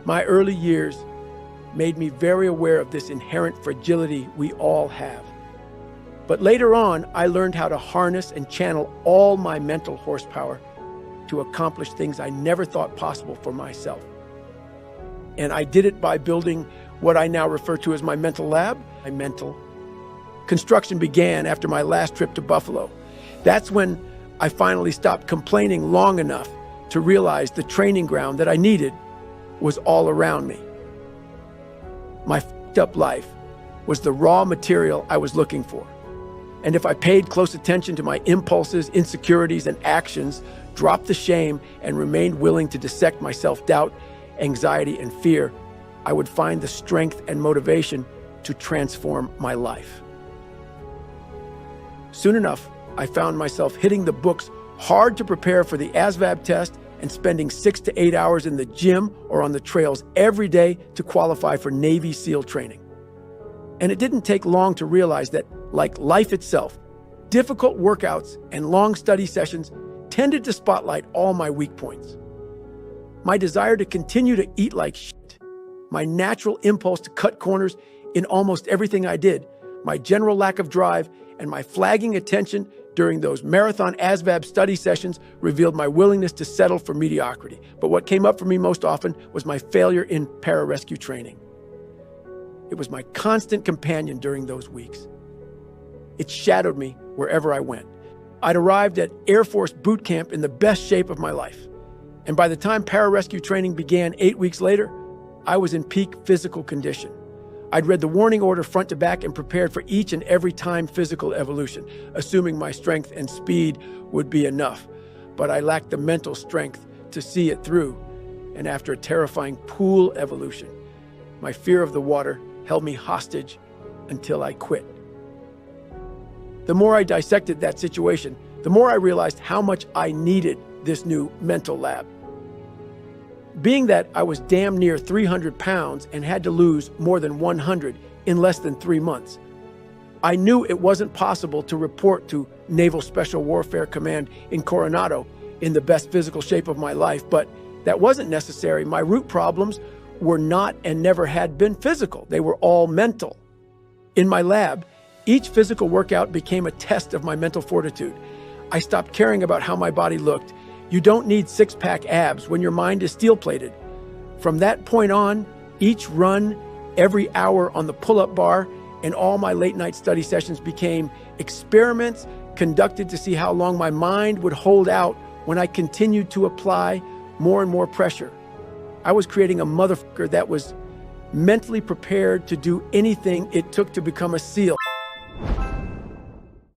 My early years made me very aware of this inherent fragility we all have. But later on, I learned how to harness and channel all my mental horsepower to accomplish things I never thought possible for myself. And I did it by building what I now refer to as my mental lab, my mental. Construction began after my last trip to Buffalo. That's when I finally stopped complaining long enough to realize the training ground that I needed was all around me. My f***ed up life was the raw material I was looking for. And if I paid close attention to my impulses, insecurities, and actions, dropped the shame, and remained willing to dissect my self-doubt, anxiety, and fear, I would find the strength and motivation to transform my life. Soon enough, I found myself hitting the books hard to prepare for the ASVAB test and spending 6 to 8 hours in the gym or on the trails every day to qualify for Navy SEAL training. And it didn't take long to realize that, like life itself, difficult workouts and long study sessions tended to spotlight all my weak points. My desire to continue to eat like shit, my natural impulse to cut corners in almost everything I did, my general lack of drive, and my flagging attention during those marathon ASVAB study sessions revealed my willingness to settle for mediocrity. But what came up for me most often was my failure in pararescue training. It was my constant companion during those weeks. It shadowed me wherever I went. I'd arrived at Air Force boot camp in the best shape of my life. And by the time pararescue training began 8 weeks later, I was in peak physical condition. I'd read the warning order front to back and prepared for each and every time physical evolution, assuming my strength and speed would be enough. But I lacked the mental strength to see it through. And after a terrifying pool evolution, my fear of the water held me hostage until I quit. The more I dissected that situation, the more I realized how much I needed this new mental lab. Being that I was damn near 300 pounds and had to lose more than 100 in less than 3 months, I knew it wasn't possible to report to Naval Special Warfare Command in Coronado in the best physical shape of my life, but that wasn't necessary. My root problems were not and never had been physical. They were all mental. In my lab, each physical workout became a test of my mental fortitude. I stopped caring about how my body looked. You don't need six-pack abs when your mind is steel-plated. From that point on, each run, every hour on the pull-up bar, and all my late-night study sessions became experiments conducted to see how long my mind would hold out when I continued to apply more and more pressure. I was creating a motherfucker that was mentally prepared to do anything it took to become a SEAL.